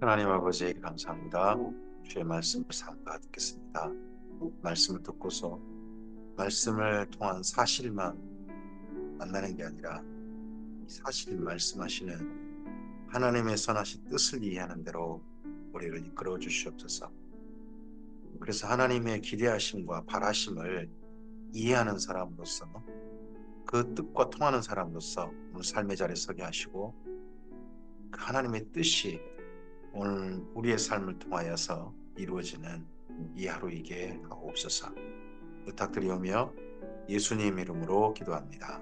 하나님 아버지 감사합니다. 주의 말씀을 삼가 듣겠습니다. 말씀을 듣고서 말씀을 통한 사실만 만나는 게 아니라 이 사실이 말씀하시는 하나님의 선하신 뜻을 이해하는 대로 우리를 이끌어 주시옵소서. 그래서 하나님의 기대하심과 바라심을 이해하는 사람으로서 그 뜻과 통하는 사람으로서 오늘 삶의 자리에 서게 하시고 그 하나님의 뜻이 오늘 우리의 삶을 통하여서 이루어지는 이 하루이게 하옵소서. 부탁드리오며 예수님 이름으로 기도합니다.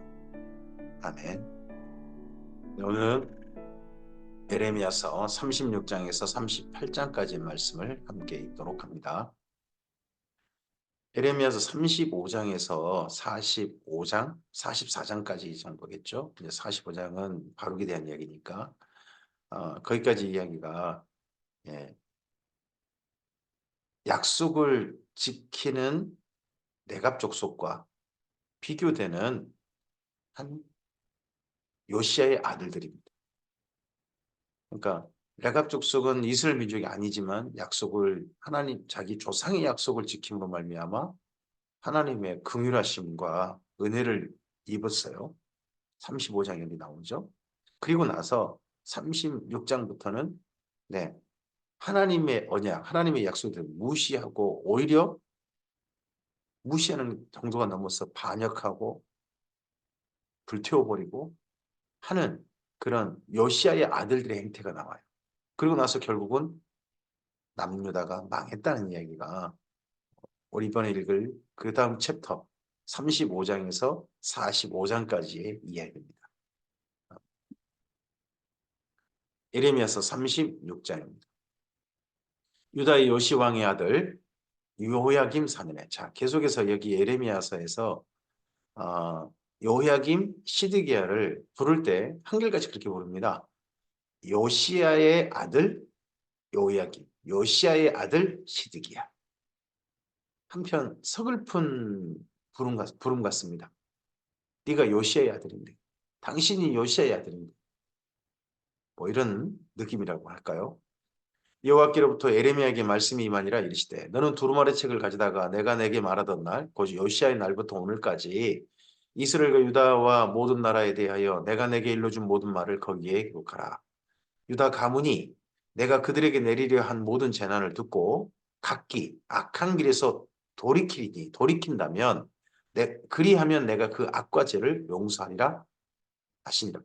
아멘. 오늘은 에레미야서 36장에서 38장까지의 말씀을 함께 읽도록 합니다. 에레미야서 35장에서 45장, 44장까지 정도겠죠. 이제 45장은 바룩에 대한 이야기니까 거기까지 이야기가 약속을 지키는 내갑 족속과 비교되는 한 요시아의 아들들입니다. 그러니까 레갑 족속은 이스라엘 민족이 아니지만 약속을 하나님 자기 조상의 약속을 지킴으로 말미암아 하나님의 긍휼하심과 은혜를 입었어요. 35장에 나오죠. 그리고 나서 36장부터는 하나님의 언약, 하나님의 약속을 무시하고 오히려 무시하는 정도가 넘어서 반역하고 불태워버리고 하는 그런 요시아의 아들들의 행태가 나와요. 그리고 나서 결국은 남유다가 망했다는 이야기가 우리 이번에 읽을 그 다음 챕터 35장에서 45장까지의 이야기입니다. 예레미야서 36장입니다. 유다의 요시왕의 아들 여호야김 4년에 계속해서 여기 예레미야서에서 여호야김 시드기야를 부를 때 한결같이 그렇게 부릅니다. 요시야의 아들 여호야김, 요시야의 아들 시드기야. 한편 서글픈 부름 같습니다. 네가 요시야의 아들인데, 당신이 요시야의 아들인데, 뭐 이런 느낌이라고 할까요? 여호와께로부터 에레미야에게 말씀이 임하니라 이르시되 너는 두루마리 책을 가져다가 내가 내게 말하던 날 곧 요시야의 날부터 오늘까지 이스라엘과 유다와 모든 나라에 대하여 내가 내게 일러준 모든 말을 거기에 기록하라. 유다 가문이 내가 그들에게 내리려 한 모든 재난을 듣고 각기 악한 길에서 돌이킨다면 그리하면 내가 그 악과 죄를 용서하리라 하시니라.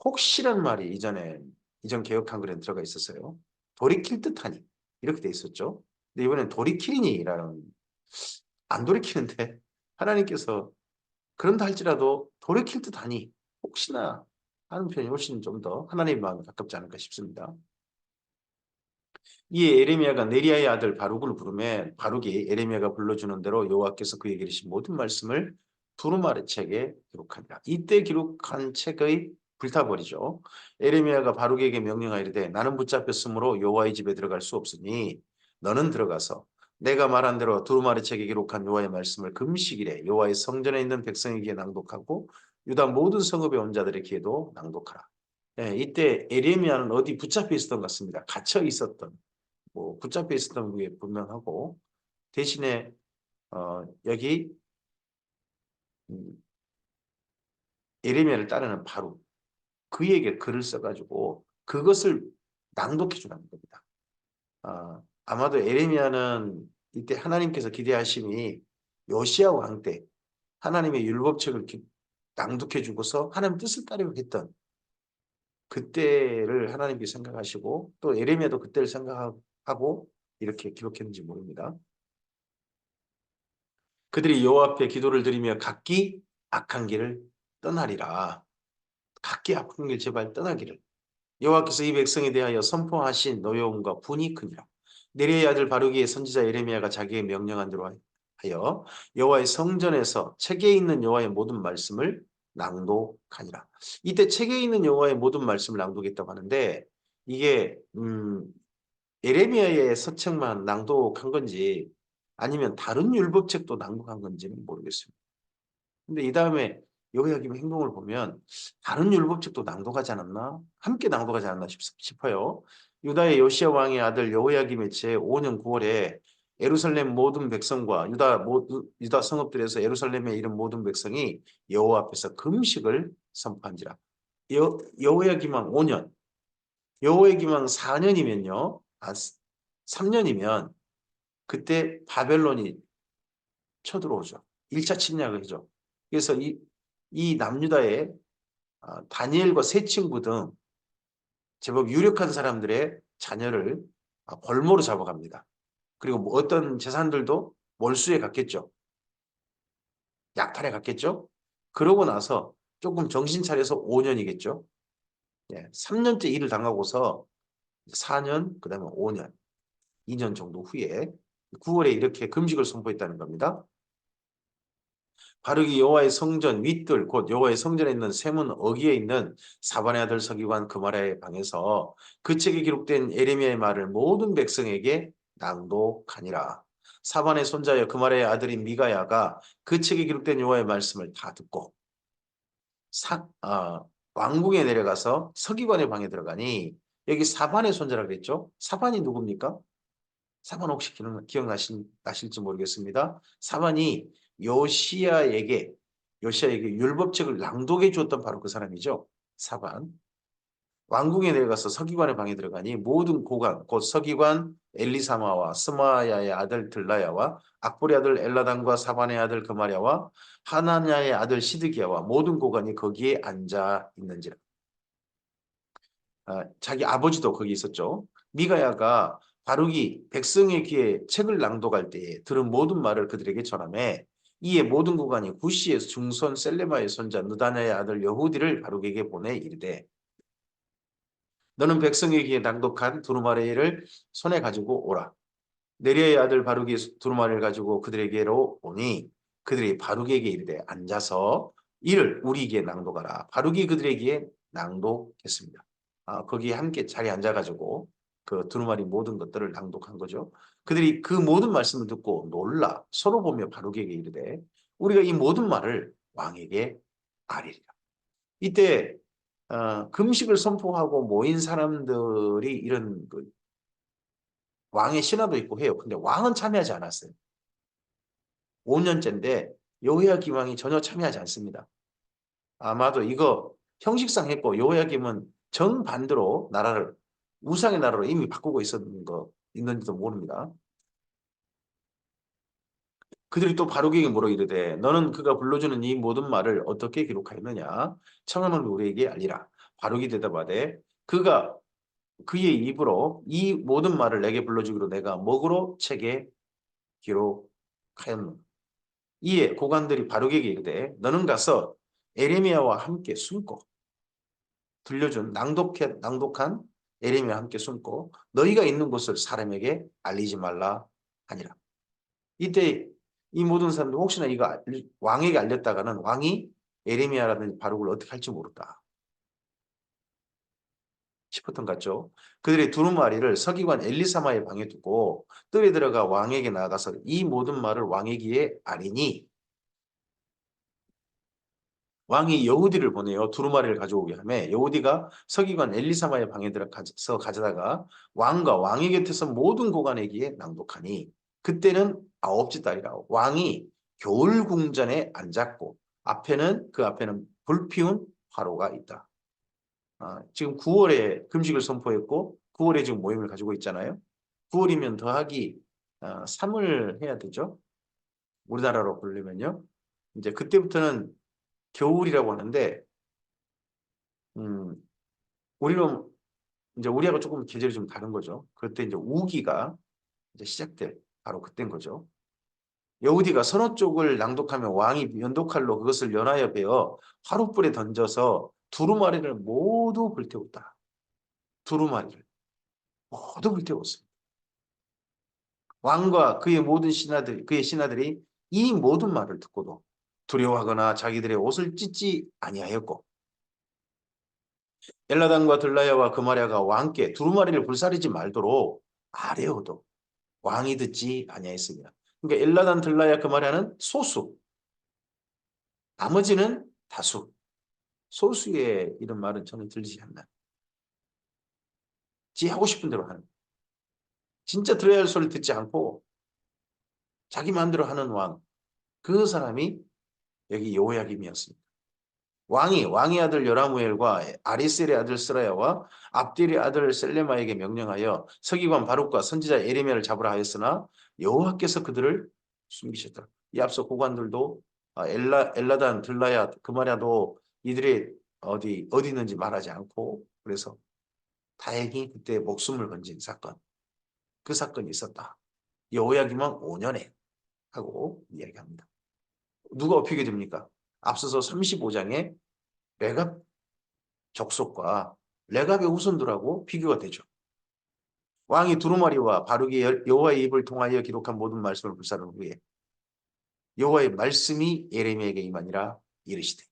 혹시란 말이 이전 개역 한글에 들어가 있었어요. 돌이킬 듯하니 이렇게 돼 있었죠. 근데 이번엔 돌이키리니라는 안 돌이키는데 하나님께서 그런다 할지라도 돌이킬 듯하니 혹시나 하는 표현이 훨씬 좀 더 하나님의 마음에 가깝지 않을까 싶습니다. 이에 에레미야가 네리야의 아들 바룩을 부르매 바룩이 에레미야가 불러주는 대로 여호와께서 그에게 이르신 모든 말씀을 두루마리 책에 기록하니라. 이때 기록한 책의 불타버리죠. 에레미야가 바룩에게 명령하이르되 나는 붙잡혔으므로 여호와의 집에 들어갈 수 없으니 너는 들어가서 내가 말한 대로 두루마리 책에 기록한 여호와의 말씀을 금식일에 여호와의 성전에 있는 백성에게 낭독하고 유다 모든 성읍에 온 자들에게도 낭독하라. 이때 에레미야는 어디 붙잡혀 있었던 것 같습니다. 갇혀 있었던 붙잡혀 있었던 게 분명하고 대신에 여기 음, 예레미야를 따르는 바룩 그에게 글을 써가지고 그것을 낭독해 주라는 겁니다. 아마도 예레미야는 이때 하나님께서 기대하심이 요시야 왕 때 하나님의 율법책을 낭독해 주고서 하나님 뜻을 따르고 했던 그때를 하나님께 생각하시고 또 예레미야도 그때를 생각하고 이렇게 기록했는지 모릅니다. 그들이 여호와 앞에 기도를 드리며 각기 악한 길을 떠나리라. 각기 악한 길 제발 떠나기를. 여호와께서 이 백성에 대하여 선포하신 노여움과 분이 크니라. 네리야의 아들 바루기의 선지자 예레미야가 자기의 명령한 대로 하여 여호와의 성전에서 책에 있는 여호와의 모든 말씀을 낭독하니라. 이때 책에 있는 여호와의 모든 말씀을 낭독했다고 하는데 이게 예레미야의 서책만 낭독한 건지 아니면 다른 율법책도 낭독한 건지는 모르겠습니다. 근데 이 다음에 여호야김의 행동을 보면 다른 율법책도 낭독하지 않았나? 함께 낭독하지 않았나 싶어요. 유다의 요시야 왕의 아들 여호야김의 제5년 9월에 예루살렘 모든 백성과 유다 성읍들에서 예루살렘에 이른 모든 백성이 여호와 앞에서 금식을 선포한지라. 여호야김 왕 5년, 여호야김 왕 4년이면요. 3년이면 그때 바벨론이 쳐들어오죠. 1차 침략을 하죠. 그래서 이 남유다의 다니엘과 세 친구 등 제법 유력한 사람들의 자녀를 벌모로 잡아갑니다. 그리고 뭐 어떤 재산들도 몰수해 갔겠죠. 약탈해 갔겠죠. 그러고 나서 조금 정신 차려서 5년이겠죠. 예, 3년째 일을 당하고서 4년, 그 다음에 5년, 2년 정도 후에 9월에 이렇게 금식을 선포했다는 겁니다. 바룩이 여호와의 성전 윗뜰 곧 여호와의 성전에 있는 세문 어귀에 있는 사반의 아들 서기관 그마랴의 방에서 그 책에 기록된 예레미야의 말을 모든 백성에게 낭독하니라. 사반의 손자여 그마랴의 아들인 미가야가 그 책에 기록된 여호와의 말씀을 다 듣고 왕궁에 내려가서 서기관의 방에 들어가니 여기 사반의 손자라 그랬죠? 사반이 누굽니까? 사반 혹시 기억나실지 모르겠습니다. 사반이 요시야에게 율법책을 낭독해 주었던 바로 그 사람이죠. 사반. 왕궁에 내려가서 서기관의 방에 들어가니 모든 고관 곧 서기관 엘리사마와 스마야의 아들 들라야와 악보의 아들 엘라단과 사반의 아들 그마랴와 하나냐의 아들 시드기야와 모든 고관이 거기에 앉아 있는지라. 자기 아버지도 거기 있었죠. 미가야가 바룩이 백성의 귀에 책을 낭독할 때에 들은 모든 말을 그들에게 전하매 이에 모든 고관이 구시의 중손 셀레마의 손자 느다냐의 아들 여후디를 바룩에게 보내 이르되 너는 백성의 귀에 낭독한 두루마리를 손에 가지고 오라. 네리아의 아들 바룩이 두루마리를 가지고 그들에게로 오니 그들이 바룩에게 이르되 앉아서 이를 우리에게 낭독하라. 바룩이 그들에게 낭독했습니다. 거기에 함께 자리에 앉아가지고 그 두루마리 모든 것들을 낭독한 거죠. 그들이 그 모든 말씀을 듣고 놀라 서로 보며 바룩에게 이르되 우리가 이 모든 말을 왕에게 아리리라. 이때 금식을 선포하고 모인 사람들이 이런 그 왕의 신하도 있고 해요. 근데 왕은 참여하지 않았어요. 5년째인데 여호야김 왕이 전혀 참여하지 않습니다. 아마도 이거 형식상 했고 여호야김은 정반대로 나라를 우상의 나라로 이미 바꾸고 있는지도 모릅니다. 그들이 또 바룩에게 물어 이르되 너는 그가 불러주는 이 모든 말을 어떻게 기록하였느냐? 청하는 우리에게 알리라. 바룩이 대답하되 그가 그의 입으로 이 모든 말을 내게 불러주기로 내가 먹으로 책에 기록하였노라. 이에 고관들이 바룩에게 이르되 너는 가서 에레미야와 함께 숨고 들려준 낭독한 에레미야와 함께 숨고 너희가 있는 곳을 사람에게 알리지 말라 하니라. 이때 이 모든 사람들 혹시나 이거 왕에게 알렸다가는 왕이 에레미야라든지 바룩을 어떻게 할지 모른다 싶었던 것 같죠. 그들이 두루마리를 서기관 엘리사마의 방에 두고 뜰에 들어가 왕에게 나아가서 이 모든 말을 왕에게 아리니 왕이 여우디를 보내요. 두루마리를 가져오게 하며 여우디가 서기관 엘리사마의 방에 들어가서 가져다가 왕과 왕의 곁에서 모든 고관에게 낭독하니 그때는 아홉째 달이라 왕이 겨울궁전에 앉았고 그 앞에는 불피운 화로가 있다. 지금 9월에 금식을 선포했고 9월에 지금 모임을 가지고 있잖아요. 9월이면 더하기 3을 해야 되죠. 우리나라로 부르려면요. 이제 그때부터는 겨울이라고 하는데 우리는 이제 우리하고 조금 계절이 좀 다른 거죠. 그때 이제 우기가 이제 시작될 바로 그때인 거죠. 여우디가 서너 쪽을 낭독하면 왕이 면도칼로 그것을 연하여 베어 화롯불에 던져서 두루마리를 모두 불태웠다. 두루마리를 모두 불태웠습니다. 왕과 그의 신하들이 이 모든 말을 듣고도 두려워하거나 자기들의 옷을 찢지 아니하였고 엘라단과 들라야와 그마랴가 왕께 두루마리를 불사르지 말도록 아뢰어도 왕이 듣지 아니하였습니다. 그러니까 엘라단 들라야 그마랴는 소수 나머지는 다수, 소수의 이런 말은 저는 들리지 않나요? 지 하고 싶은 대로 하는. 진짜 들어야 할 소리 듣지 않고 자기 마음대로 하는 왕. 그 사람이 여기 여호야김이었습니다. 왕의 아들 여라무엘과 아리셀의 아들 스라야와 압딜의 아들 셀레마에게 명령하여 서기관 바룩과 선지자 에레미야를 잡으라 하였으나 여호와께서 그들을 숨기셨더라. 이 앞서 고관들도 엘라단, 들라야, 그마랴도 이들이 어디 있는지 말하지 않고 그래서 다행히 그때 목숨을 건진 사건, 그 사건이 있었다. 여호야김왕 5년에 하고 이야기합니다. 누가 업히게 됩니까? 앞서서 35장에 레갑 족속과 레갑의 후손들하고 비교가 되죠. 왕이 두루마리와 바룩이 여호와의 입을 통하여 기록한 모든 말씀을 불사른 후에 여호와의 말씀이 예레미야에게 임하니라 이르시되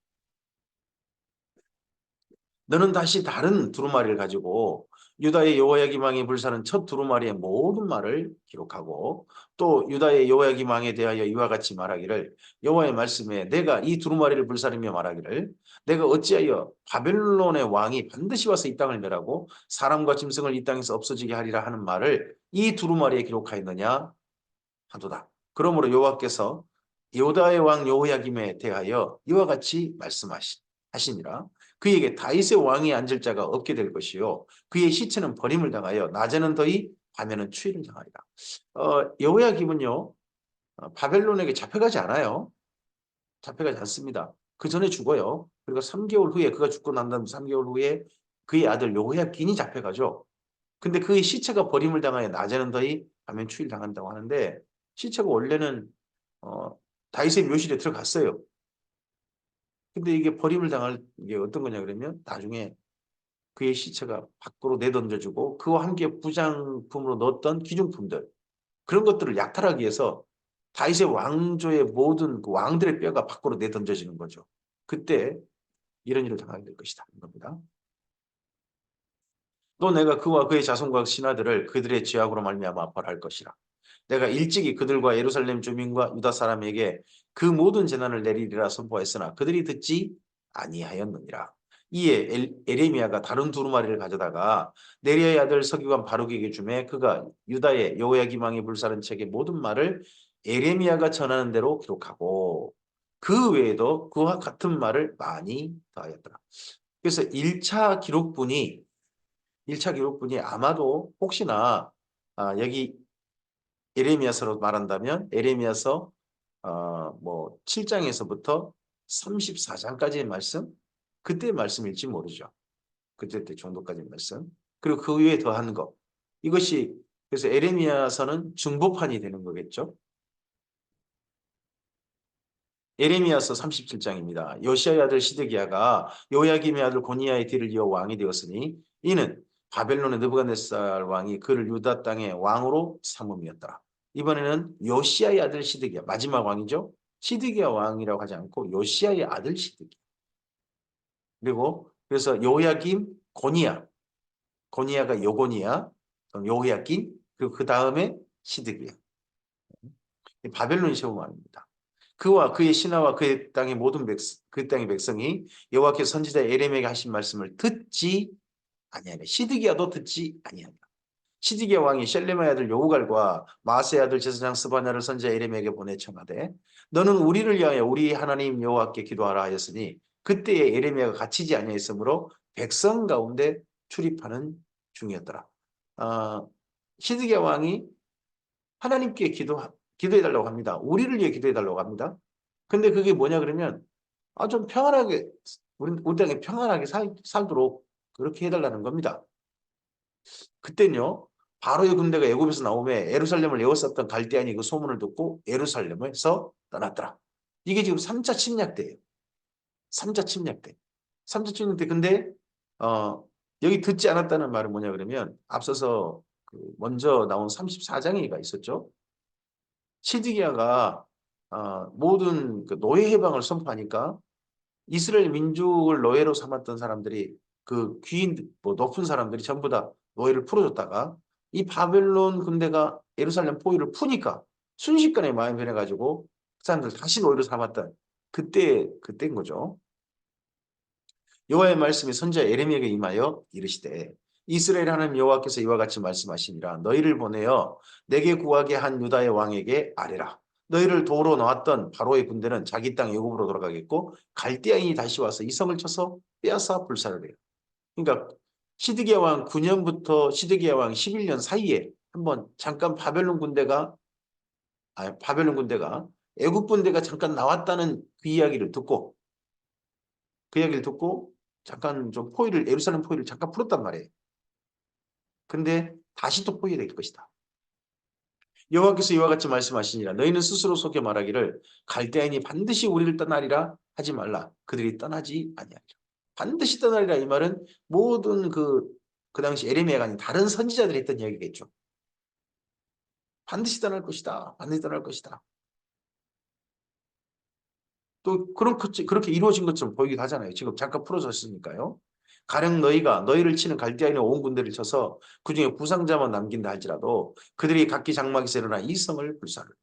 너는 다시 다른 두루마리를 가지고 유다의 여호야김 왕이 불사른 첫 두루마리의 모든 말을 기록하고 또 유다의 여호야김 왕에 대하여 이와 같이 말하기를 여호와의 말씀에 내가 이 두루마리를 불사르며 말하기를 내가 어찌하여 바벨론의 왕이 반드시 와서 이 땅을 멸하고 사람과 짐승을 이 땅에서 없어지게 하리라 하는 말을 이 두루마리에 기록하였느냐 하도다. 그러므로 여호와께서 유다의 왕 여호야김에 대하여 이와 같이 말씀하시니라. 그에게 다윗의 왕이 앉을 자가 없게 될 것이요 그의 시체는 버림을 당하여 낮에는 더위 밤에는 추위를 당하리라. 여호야김은요 바벨론에게 잡혀가지 않아요. 잡혀가지 않습니다. 그 전에 죽어요. 그리고 3개월 후에 그가 죽고 난 다음 3개월 후에 그의 아들 여호야긴이 잡혀가죠. 근데 그의 시체가 버림을 당하여 낮에는 더위 밤에는 추위를 당한다고 하는데 시체가 원래는 다윗의 묘실에 들어갔어요. 근데 이게 버림을 당할 게 어떤 거냐 그러면 나중에 그의 시체가 밖으로 내던져주고 그와 함께 부장품으로 넣었던 기중품들 그런 것들을 약탈하기 위해서 다윗의 왕조의 모든 그 왕들의 뼈가 밖으로 내던져지는 거죠. 그때 이런 일을 당하게 될 것이다. 겁니다. 또 내가 그와 그의 자손과 신하들을 그들의 죄악으로 말미암아 아파할 것이라. 내가 일찍이 그들과 예루살렘 주민과 유다 사람에게 그 모든 재난을 내리리라 선포했으나 그들이 듣지 아니하였느니라. 이에 에레미야가 다른 두루마리를 가져다가 네리야의 아들 서기관 바룩에게 주매 그가 유다의 여호야김 왕이 불사른 책의 모든 말을 에레미야가 전하는 대로 기록하고 그 외에도 그와 같은 말을 많이 더하였더라. 그래서 1차 기록분이 아마도 혹시나 여기 에레미야서로 말한다면 에레미야서 뭐 7장에서부터 34장까지의 말씀 그때의 말씀일지 모르죠. 그때 정도까지의 말씀 그리고 그 위에 더한 거 이것이 그래서 에레미야서는 중보판이 되는 거겠죠. 에레미야서 37장입니다. 요시아의 아들 시드기야가 요야김의 아들 고니야의 뒤를 이어 왕이 되었으니 이는 바벨론의 느부갓네살 왕이 그를 유다 땅의 왕으로 삼음이었더라. 이번에는 요시아의 아들 시드기야 마지막 왕이죠. 시드기야 왕이라고 하지 않고 요시아의 아들 시드기야. 그리고 그래서 요야김 고니야가 요고니야 요야김 그리고 그 다음에 시드기야. 바벨론이 세운 왕입니다. 그와 그의 신하와 그의 땅의 모든 그 땅의 백성이 여호와께서 선지자 에레미야에게 하신 말씀을 듣지 아니하네. 시드기야도 듣지 아니하니라. 시드기야 왕이 셀레마의 아들 여우갈과 마아세의 아들 제사장 스바냐를 선지자 에레미야에게 보내 청하되 너는 우리를 위하여 우리 하나님 여호와께 기도하라 하였으니 그때에 에레미야가 갇히지 아니하였으므로 백성 가운데 출입하는 중이었더라. 시드기야 왕이 하나님께 기도해달라고 합니다. 우리를 위해 기도해달라고 합니다. 근데 그게 뭐냐 그러면 좀 평안하게 우리 땅에 평안하게 살도록 그렇게 해달라는 겁니다. 그때는요. 바로의 군대가 애굽에서 나오며 예루살렘을 에워쌌던 갈대아인이 그 소문을 듣고 예루살렘에서 떠났더라. 이게 지금 3차 침략 때예요. 3차 침략 때. 3차 침략 때 근데 여기 듣지 않았다는 말은 뭐냐 그러면 앞서서 먼저 나온 34장에가 있었죠. 시드기야가 모든 그 노예 해방을 선포하니까 이스라엘 민족을 노예로 삼았던 사람들이 그 귀인 뭐 높은 사람들이 전부 다 노예를 풀어줬다가 이 바벨론 군대가 예루살렘 포위를 푸니까 순식간에 마음이 변해가지고 그 사람들 다시 노예로 삼았던 그때인 거죠. 여호와의 말씀이 선지자 예레미야에게 임하여 이르시되 이스라엘 하나님 여호와께서 이와 같이 말씀하시니라 너희를 보내어 내게 구하게 한 유다의 왕에게 아뢰라. 너희를 도우러 나왔던 바로의 군대는 자기 땅 애굽으로 돌아가겠고 갈대아인이 다시 와서 이 성을 쳐서 빼앗아 불사르리라. 그러니까 시드기야 왕 9년부터 시드기야 왕 11년 사이에 한번 잠깐 바벨론 군대가 애굽 군대가 잠깐 나왔다는 그 이야기를 듣고 잠깐 좀 예루살렘 포위를 잠깐 풀었단 말이에요. 근데 다시 또 포위될 것이다. 여호와께서 이와 같이 말씀하시니라 너희는 스스로 속여 말하기를 갈대아인이 반드시 우리를 떠나리라 하지 말라. 그들이 떠나지 아니하리라. 반드시 떠나리라 이 말은 모든 그 당시 예레미야가 아닌 다른 선지자들이 했던 이야기겠죠. 반드시 떠날 것이다. 반드시 떠날 것이다. 또 그렇게 이루어진 것처럼 보이기도 하잖아요. 지금 잠깐 풀어졌으니까요. 가령 너희를 치는 갈대아인의 온 군대를 쳐서 그중에 부상자만 남긴다 할지라도 그들이 각기 장막에서 일어나 이 성을 불사르리라.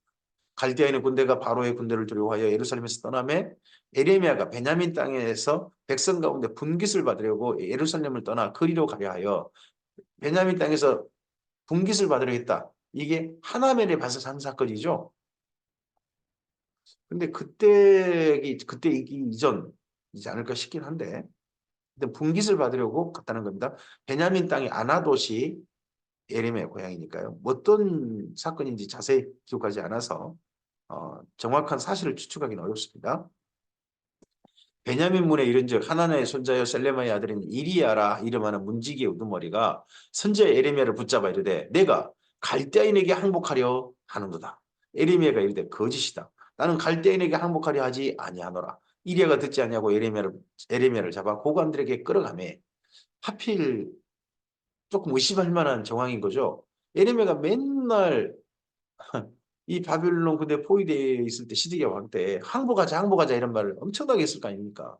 갈대아인의 군대가 바로의 군대를 두려워하여 예루살렘에서 떠나매 에레미야가 베냐민 땅에서 백성 가운데 분깃을 받으려고 예루살렘을 떠나 그리로 가려 하여 베냐민 땅에서 분깃을 받으려 했다. 이게 하나멜에 봐서 산 사건이죠. 근데 그때 이기 이전이지 않을까 싶긴 한데 분깃을 받으려고 갔다는 겁니다. 베냐민 땅의 아나돗이 예레미야 고향이니까요. 어떤 사건인지 자세히 기록하지 않아서 정확한 사실을 추측하기는 어렵습니다. 베냐민 문에 이른즉 하나나의 손자여 셀레마의 아들인 이리야라 이름하는 문지기의 우두머리가 선지자 예레미야를 붙잡아 이르되 내가 갈대아인에게 항복하려 하는도다. 예레미야가 이르되 거짓이다. 나는 갈대아인에게 항복하려 하지 아니하노라. 이리야가 듣지 아니하고 예레미야를 잡아 고관들에게 끌어가매 하필 조금 의심할 만한 정황인 거죠. 예레미야가 맨날 이 바벨론 군대 포위되어 있을 때 시드기야 왕 때 항복하자 이런 말을 엄청나게 했을 거 아닙니까?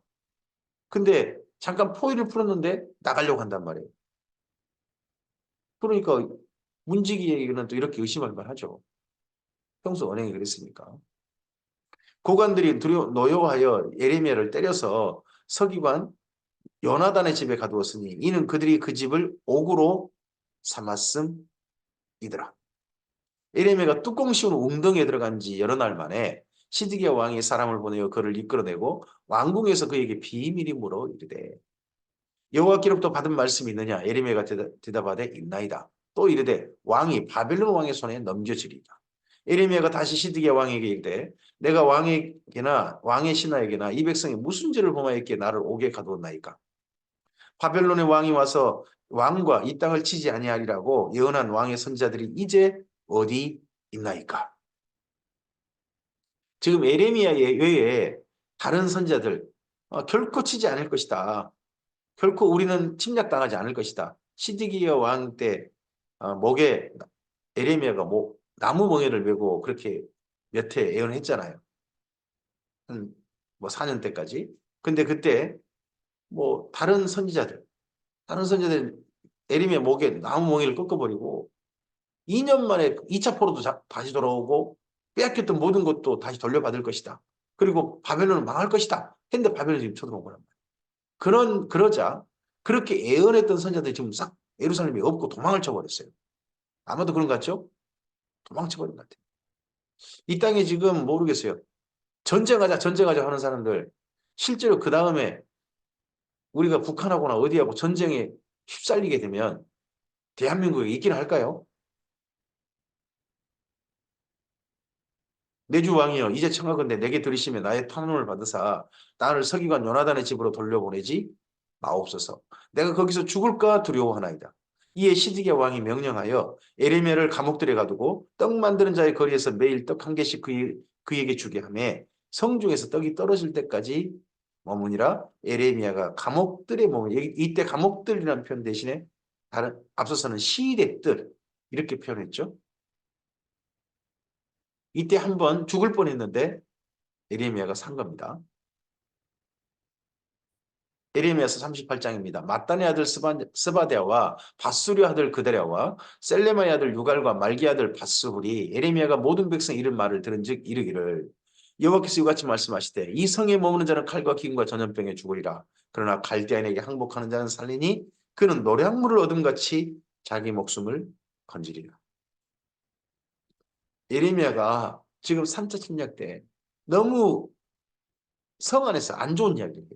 근데 잠깐 포위를 풀었는데 나가려고 한단 말이에요. 그러니까 문지기에게는 또 이렇게 의심할 만하죠. 평소 언행이 그랬으니까. 고관들이 노여워하여 예레미야를 때려서 서기관 요나단의 집에 가두었으니 이는 그들이 그 집을 옥으로 삼았음이더라. 예레미야가 뚜껑 씌운 웅덩이에 들어간 지 여러 날 만에 시드기야 왕이 사람을 보내어 그를 이끌어내고 왕궁에서 그에게 비밀이 물어 이르되 여호와께로부터 받은 말씀이 있느냐 예레미야가 대답하되 있나이다. 또 이르되 왕이 바벨론 왕의 손에 넘겨지리라. 예레미야가 다시 시드기야 왕에게 이르되 내가 왕에게나 왕의 신하에게나 이 백성이 무슨 죄를 범하였기에 나를 옥에 가두었나이까. 바벨론의 왕이 와서 왕과 이 땅을 치지 아니하리라고 예언한 왕의 선지자들이 이제 어디 있나이까. 지금 예레미야 외에 다른 선지자들 결코 치지 않을 것이다. 결코 우리는 침략당하지 않을 것이다. 시드기야 왕 때 목에 예레미야가 나무 멍에를 메고 그렇게 몇 해 예언했잖아요. 뭐 4년 때까지. 근데 그때 다른 선지자들 예레미야 목에 나무 멍에를 꺾어버리고 2년 만에 2차 포로도 다시 돌아오고 빼앗겼던 모든 것도 다시 돌려받을 것이다. 그리고 바벨론은 망할 것이다. 했는데 바벨론이 지금 쳐들어온 거란 말이에요. 그러자 그렇게 예언했던 선지자들이 지금 싹 예루살렘이 없고 도망을 쳐버렸어요. 아마도 그런 것 같죠? 도망쳐버린 것 같아요. 이 땅에 지금 모르겠어요. 전쟁하자 하는 사람들 실제로 그 다음에 우리가 북한하고나 어디하고 전쟁에 휩쓸리게 되면 대한민국에 있긴 할까요? 내주 왕이여 이제 청하건대 내게 들으시며 나의 탄원을 받으사 나를 서기관 요나단의 집으로 돌려보내지 마옵소서. 내가 거기서 죽을까 두려워하나이다. 이에 시드기야 왕이 명령하여 예레미야를 감옥들에 가두고 떡 만드는 자의 거리에서 매일 떡 한 개씩 그에게 주게 하며 성중에서 떡이 떨어질 때까지 머무니라. 예레미야가 감옥들에 머무니 이때 감옥들이라는 표현 대신에 앞서서는 시일의 뜰 이렇게 표현했죠. 이때 한번 죽을 뻔했는데 예레미야가 산 겁니다. 예레미야서 38장입니다. 마따네 아들 스바데아와 바수리 아들 그데랴와 셀레마의 아들 유갈과 말기 아들 바스훌이 예레미야가 모든 백성 이른 말을 들은즉 이르기를 여호와께서 이같이 말씀하시되 이 성에 머무는 자는 칼과 기근과 전염병에 죽으리라. 그러나 갈대아인에게 항복하는 자는 살리니 그는 노량물을 얻음같이 자기 목숨을 건지리라. 예레미야가 지금 3차 침략 때 너무 성 안에서 안 좋은 이야기예요.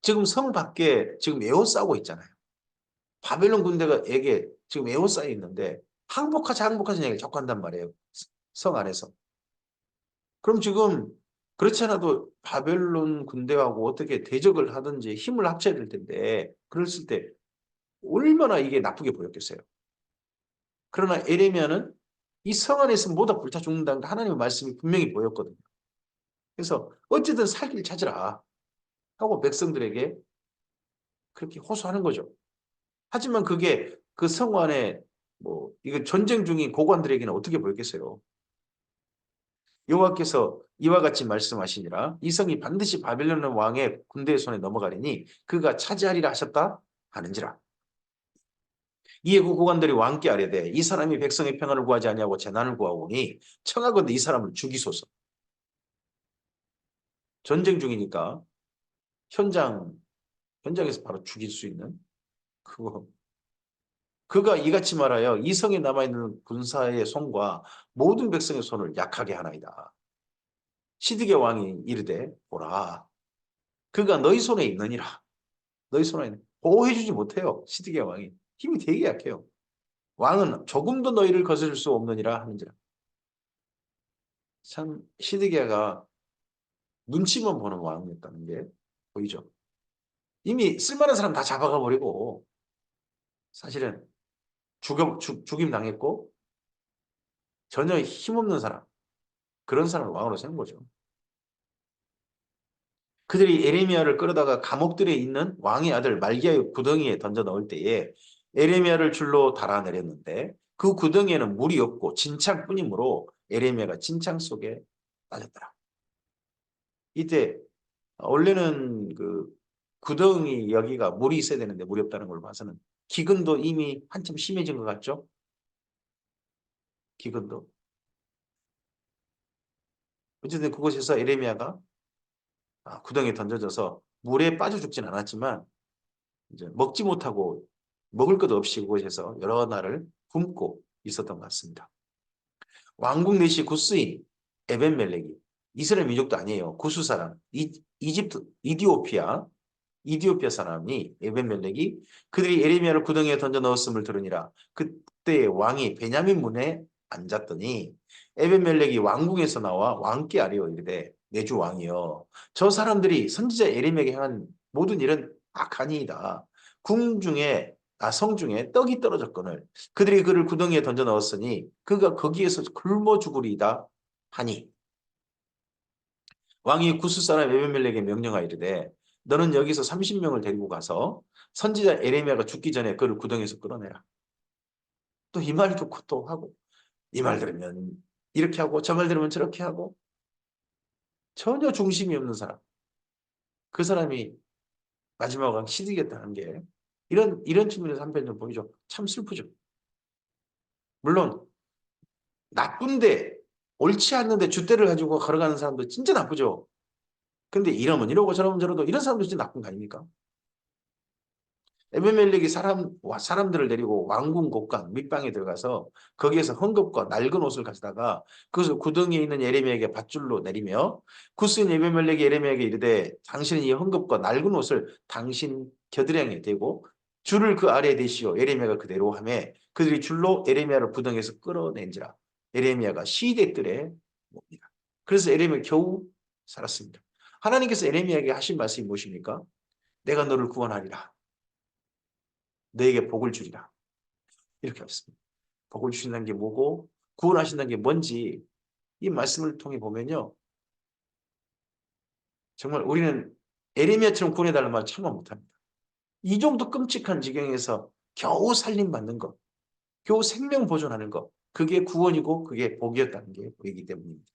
지금 성 밖에 지금 에워싸고 있잖아요. 바벨론 군대가에게 지금 에워싸여 있는데 항복하자 항복하자 얘기를 자꾸 한단 말이에요. 성 안에서. 그럼 지금 그렇지 않아도 바벨론 군대하고 어떻게 대적을 하든지 힘을 합쳐야 될 텐데 그랬을 때 얼마나 이게 나쁘게 보였겠어요. 그러나 에레미야는 이 성 안에서 모두 불타 죽는다는 하나님의 말씀이 분명히 보였거든요. 그래서 어쨌든 살 길 찾으라 하고 백성들에게 그렇게 호소하는 거죠. 하지만 그게 그 성 안에 뭐 이거 전쟁 중인 고관들에게는 어떻게 보였겠어요? 여호와께서 이와 같이 말씀하시니라 이 성이 반드시 바벨론 왕의 군대의 손에 넘어가리니 그가 차지하리라 하셨다 하는지라. 이에 그 고관들이 왕께 아뢰되 이 사람이 백성의 평안을 구하지 아니하고 재난을 구하오니 청하건대 이 사람을 죽이소서. 전쟁 중이니까 현장에서 바로 죽일 수 있는 그거. 그가 이같이 말하여 이 성에 남아있는 군사의 손과 모든 백성의 손을 약하게 하나이다. 시드기야 왕이 이르되 보라 그가 너희 손에 있느니라. 너희 손에 보호해주지 못해요. 시드기야 왕이 힘이 되게 약해요. 왕은 조금도 너희를 거스를 수 없느니라 하는지라. 참 시드기야가 눈치만 보는 왕이었다는 게 보이죠. 이미 쓸만한 사람 다 잡아가 버리고 사실은 죽임 당했고 전혀 힘없는 사람 그런 사람을 왕으로 세운 거죠. 그들이 에레미야를 끌어다가 감옥들에 있는 왕의 아들 말기야의 구덩이에 던져 넣을 때에 에레미야를 줄로 달아내렸는데 그 구덩이에는 물이 없고 진창뿐이므로 에레미야가 진창 속에 빠졌더라. 이때 원래는 그 구덩이 여기가 물이 있어야 되는데 물이 없다는 걸 봐서는 기근도 이미 한참 심해진 것 같죠? 기근도. 어쨌든 그곳에서 에레미야가 구덩이에 던져져서 물에 빠져 죽진 않았지만 이제 먹지 못하고 먹을 것 없이 그곳에서 여러 날을 굶고 있었던 것 같습니다. 왕국 내시 구스인 에벤멜렉이 이스라엘 민족도 아니에요. 구스 사람 이집트 이디오피아 사람이 에벤멜렉이 그들이 에레미야를 구덩이에 던져 넣었음을 들으니라. 그때 왕이 베냐민 문에 앉았더니 에벤멜렉이 왕궁에서 나와 왕께 아뢰어 이르되 내 주 왕이여 저 사람들이 선지자 에레미야에게 향한 모든 일은 악하니이다. 성 중에 떡이 떨어졌거늘 그들이 그를 구덩이에 던져 넣었으니 그가 거기에서 굶어 죽으리이다 하니 왕이 구스 사람 에벤멜렉에게 명령하여 이르되 너는 여기서 30명을 데리고 가서 선지자 에레미야가 죽기 전에 그를 구덩이에서 끌어내라. 또 이 말 듣고 또 하고 이 말 들으면 이렇게 하고 저 말 들으면 저렇게 하고 전혀 중심이 없는 사람. 그 사람이 마지막으로 시드겠다는 게 이런 측면에서 한편 좀 보이죠. 참 슬프죠. 물론 나쁜데 옳지 않는데 줏대를 가지고 걸어가는 사람도 진짜 나쁘죠. 근데 이러면 이러고 저러면 저러도 이런 사람도 진짜 나쁜 거 아닙니까? 에베멜렉이 사람들을 데리고 왕궁 곳간 밑방에 들어가서 거기에서 헝겊과 낡은 옷을 가져다가 그것을 구덩이에 있는 예레미야에게 밧줄로 내리며 구스인 에베멜렉이 예레미야에게 이르되 당신은 이 헝겊과 낡은 옷을 당신 겨드랑이에 대고 줄을 그 아래에 대시오. 예레미야가 그대로 하매 그들이 줄로 예레미야를 구덩이에서 끌어낸지라. 예레미야가 시대뜰에 옵니다. 그래서 예레미야 겨우 살았습니다. 하나님께서 예레미야에게 하신 말씀이 무엇입니까? 내가 너를 구원하리라. 너에게 복을 주리라. 이렇게 하셨습니다. 복을 주신다는 게 뭐고 구원하신다는 게 뭔지 이 말씀을 통해 보면요. 정말 우리는 에레미야처럼 구원해달라는 말 참아 못합니다. 이 정도 끔찍한 지경에서 겨우 살림받는 것, 겨우 생명 보존하는 것, 그게 구원이고 그게 복이었다는 게 보이기 때문입니다.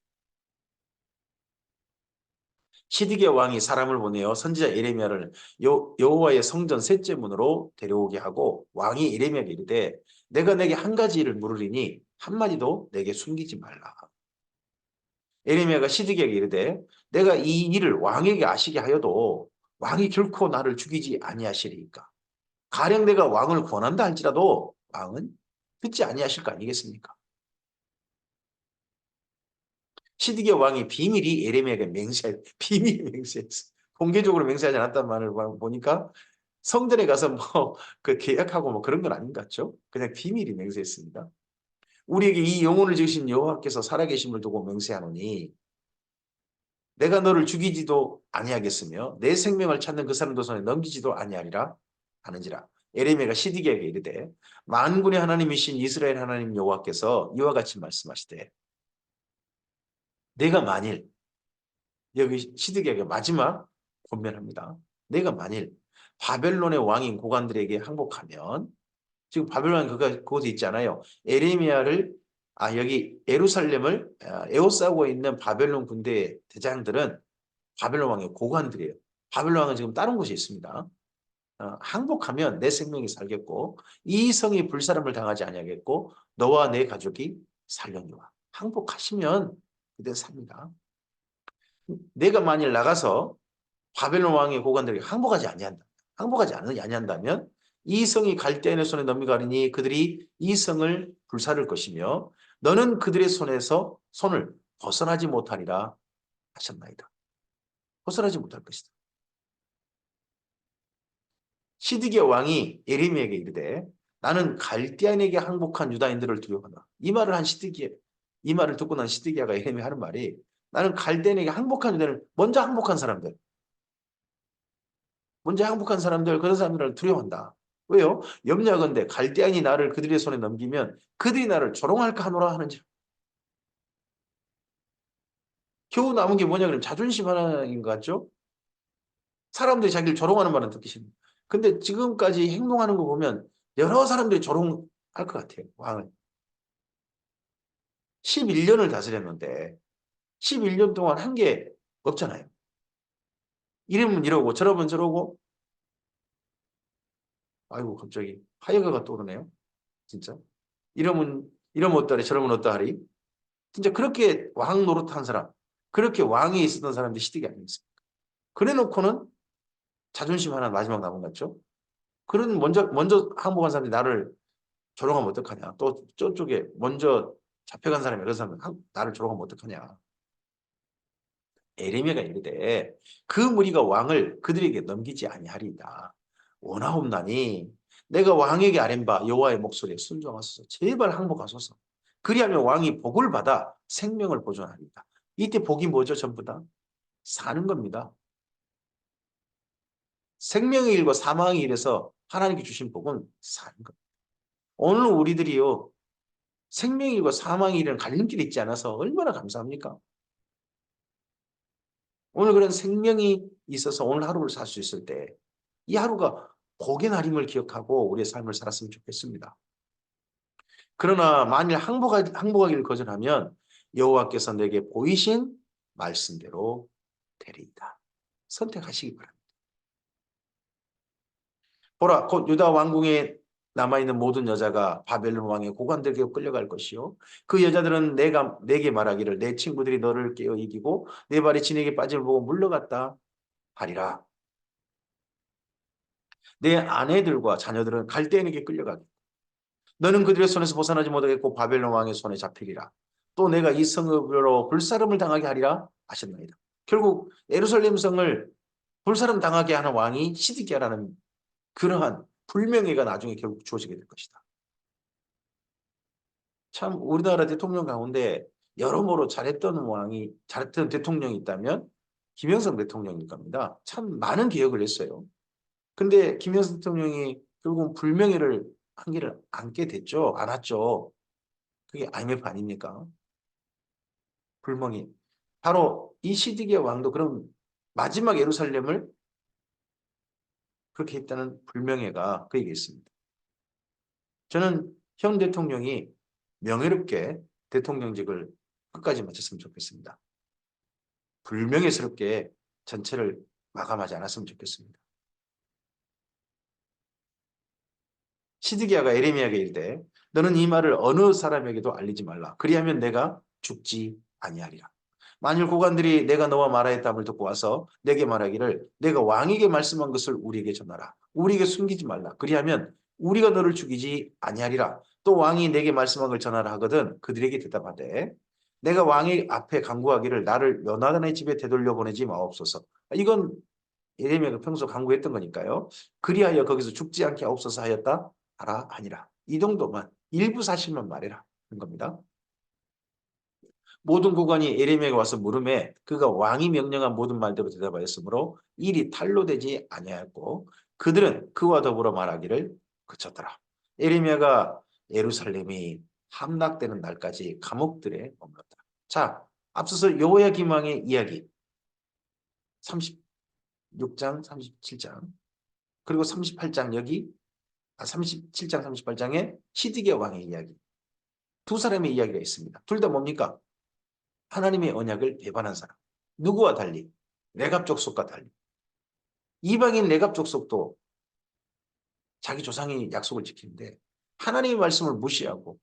시드기야 왕이 사람을 보내어 선지자 예레미야를 여호와의 성전 셋째 문으로 데려오게 하고 왕이 예레미야에게 이르되 내가 내게 한 가지 일을 물으리니 한마디도 내게 숨기지 말라. 에레미야가 시드기야에게 이르되 내가 이 일을 왕에게 아시게 하여도 왕이 결코 나를 죽이지 아니하시리이까. 가령 내가 왕을 권한다 할지라도 왕은 듣지 아니하실 거 아니겠습니까? 시드기야 왕이 비밀이 에레미야에게 비밀이 맹세했어. 공개적으로 맹세하지 않았단 말을 보니까 성전에 가서 뭐 그 계약하고 뭐 그런 건 아닌 것 같죠? 그냥 비밀이 맹세했습니다. 우리에게 이 영혼을 지으신 여호와께서 살아계심을 두고 맹세하노니 내가 너를 죽이지도 아니하겠으며 내 생명을 찾는 그 사람도 손에 넘기지도 아니하리라 하는지라. 에레미야가 시드기야에게 이르되 만군의 하나님이신 이스라엘 하나님 여호와께서 이와 같이 말씀하시되 내가 만일 여기 시드기야가 마지막 권면합니다. 내가 만일 바벨론의 왕인 고관들에게 항복하면 지금 바벨론 그곳에 있잖아요. 에레미야를 여기 예루살렘을 에워싸고 있는 바벨론 군대 대장들은 바벨론 왕의 고관들이에요. 바벨론 왕은 지금 다른 곳에 있습니다. 항복하면 내 생명이 살겠고 이 성이 불사름을 당하지 아니하겠고 너와 내 가족이 살려니와. 항복하시면 그대 삽니다. 내가 만일 나가서 바벨론 왕의 고관들에게 항복하지 아니한다면 이 성이 갈대인의 손에 넘겨가리니 그들이 이 성을 불사를 것이며 너는 그들의 손을 벗어나지 못하리라 하셨나이다. 벗어나지 못할 것이다. 시드기야 왕이 예레미야에게 이르되 나는 갈대인에게 항복한 유다인들을 두려워한다. 이 말을 듣고 난 시드기야가 예레미야 하는 말이 나는 갈대인에게 항복한 유다인을 먼저 항복한 사람들 그런 사람들을 두려워한다. 왜요? 염려하건대 갈대인이 나를 그들의 손에 넘기면 그들이 나를 조롱할까 하노라 하는지. 겨우 남은 게 뭐냐 그러면 자존심 하나인 것 같죠? 사람들이 자기를 조롱하는 말은 듣기 싫습니다. 근데 지금까지 행동하는 거 보면 여러 사람들이 조롱할 것 같아요. 왕을. 11년을 다스렸는데 11년 동안 한 게 없잖아요. 이러면 이러고 저러면 저러고 아이고 갑자기 하여가가 떠오르네요. 진짜. 이러면 어떠하리 저러면 어떠하리. 진짜 그렇게 왕 노릇한 사람 그렇게 왕이 있었던 사람들이 시댁이 아니겠습니까? 그래 놓고는 자존심 하나 마지막 남은 것 같죠? 그런 먼저 항복한 사람이 나를 조롱하면 어떡하냐. 또 저쪽에 먼저 잡혀간 사람이 그런 사람은 나를 조롱하면 어떡하냐. 에레미야가 이르되 그 무리가 왕을 그들에게 넘기지 아니하리이다. 원하옵나니 내가 왕에게 아뢰바 여호와의 목소리에 순종하소서. 제발 항복하소서. 그리하면 왕이 복을 받아 생명을 보존하리이다. 이때 복이 뭐죠? 전부 다 사는 겁니다. 생명의 일과 사망의 일에서 하나님께 주신 복은 사는 겁니다. 오늘 우리들이요 생명의 일과 사망의 일은 갈림길에 있지 않아서 얼마나 감사합니까? 오늘 그런 생명이 있어서 오늘 하루를 살 수 있을 때 이 하루가 복의 날임을 기억하고 우리의 삶을 살았으면 좋겠습니다. 그러나 만일 항복하기를 거절하면 여호와께서 내게 보이신 말씀대로 되리이다. 선택하시기 바랍니다. 보라 곧 유다 왕궁에 남아있는 모든 여자가 바벨론 왕의 고관들에게 끌려갈 것이요 그 여자들은 내게 말하기를 내 친구들이 너를 깨어 이기고 내 발이 진에게 빠짐을 보고 물러갔다 하리라. 내 아내들과 자녀들은 갈대인에게 끌려가겠고 너는 그들의 손에서 벗어나지 못하겠고 바벨론 왕의 손에 잡히리라. 또 내가 이 성읍으로 불사름을 당하게 하리라 하셨나이다. 결국 예루살렘 성을 불사름 당하게 하는 왕이 시드기야라는 그러한 불명예가 나중에 결국 주어지게 될 것이다. 참 우리나라 대통령 가운데 여러모로 잘했던 대통령이 있다면 김영삼 대통령일 겁니다. 참 많은 개혁을 했어요. 근데 김영삼 대통령이 결국 불명예를 한계를 안게 됐죠. 안았죠. 그게 IMF 아닙니까? 불멍이. 바로 이 시드기야 왕도 그런 마지막 예루살렘을 그렇게 했다는 불명예가 그에게 있습니다. 저는 현 대통령이 명예롭게 대통령직을 끝까지 마쳤으면 좋겠습니다. 불명예스럽게 전체를 마감하지 않았으면 좋겠습니다. 시드기야가 에레미야에게 이르되 너는 이 말을 어느 사람에게도 알리지 말라. 그리하면 내가 죽지 아니하리라. 만일 고관들이 내가 너와 말하였담을 듣고 와서 내게 말하기를 내가 왕에게 말씀한 것을 우리에게 전하라. 우리에게 숨기지 말라. 그리하면 우리가 너를 죽이지 아니하리라. 또 왕이 내게 말씀한 걸 전하라 하거든 그들에게 대답하되 내가 왕의 앞에 간구하기를 나를 요나단의 집에 되돌려 보내지 마옵소서. 이건 예레미야가 평소 간구했던 거니까요. 그리하여 거기서 죽지 않게 하옵소서 하였다. 하라 아니라. 이 정도만 일부 사실만 말해라 하는 겁니다. 모든 고관이 예레미야에게 와서 물음에 그가 왕이 명령한 모든 말대로 대답하였으므로 일이 탄로되지 아니하였고 그들은 그와 더불어 말하기를 그쳤더라. 예레미야가 예루살렘이 함락되는 날까지 감옥들에 머물렀다. 자, 앞서서 여호야김 왕의 이야기 36장, 37장 그리고 38장 여기 37장, 38장에 시드기야 왕의 이야기 두 사람의 이야기가 있습니다. 둘 다 뭡니까? 하나님의 언약을 배반한 사람. 누구와 달리? 레갑 족속과 달리. 이방인 레갑 족속도 자기 조상이 약속을 지키는데 하나님의 말씀을 무시하고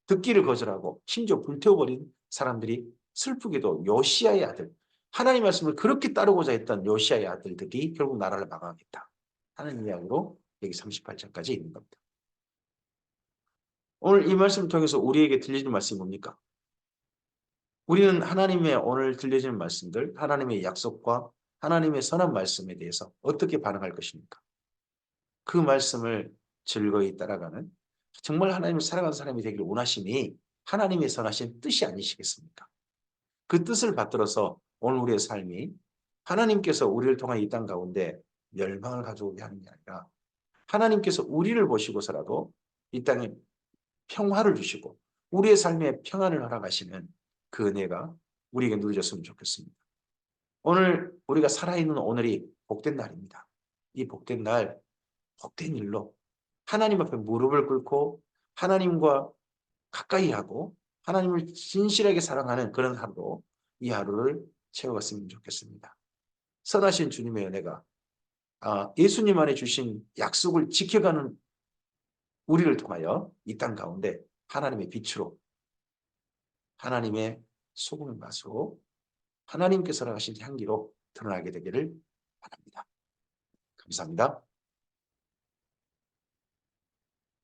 듣기를 거절하고 심지어 불태워버린 사람들이 슬프게도 요시야의 아들, 하나님의 말씀을 그렇게 따르고자 했던 요시야의 아들들이 결국 나라를 망하겠다 하는 이야기로 여기 38장까지 있는 겁니다. 오늘 이 말씀을 통해서 우리에게 들려주는 말씀이 뭡니까? 우리는 하나님의 오늘 들려지는 말씀들, 하나님의 약속과 하나님의 선한 말씀에 대해서 어떻게 반응할 것입니까? 그 말씀을 즐거이 따라가는 정말 하나님을 사랑하는 사람이 되기를 원하시니 하나님의 선하신 뜻이 아니시겠습니까? 그 뜻을 받들어서 오늘 우리의 삶이 하나님께서 우리를 통한 이 땅 가운데 멸망을 가져오게 하는 게 아니라 하나님께서 우리를 보시고서라도 이 땅에 평화를 주시고 우리의 삶에 평안을 허락하시는 그 은혜가 우리에게 누려졌으면 좋겠습니다. 오늘 우리가 살아있는 오늘이 복된 날입니다. 이 복된 날, 복된 일로 하나님 앞에 무릎을 꿇고 하나님과 가까이 하고 하나님을 진실하게 사랑하는 그런 하루로 이 하루를 채워갔으면 좋겠습니다. 선하신 주님의 은혜가 예수님 안에 주신 약속을 지켜가는 우리를 통하여 이 땅 가운데 하나님의 빛으로 하나님의 소금의 맛으로 하나님께서 하신 향기로 드러나게 되기를 바랍니다. 감사합니다.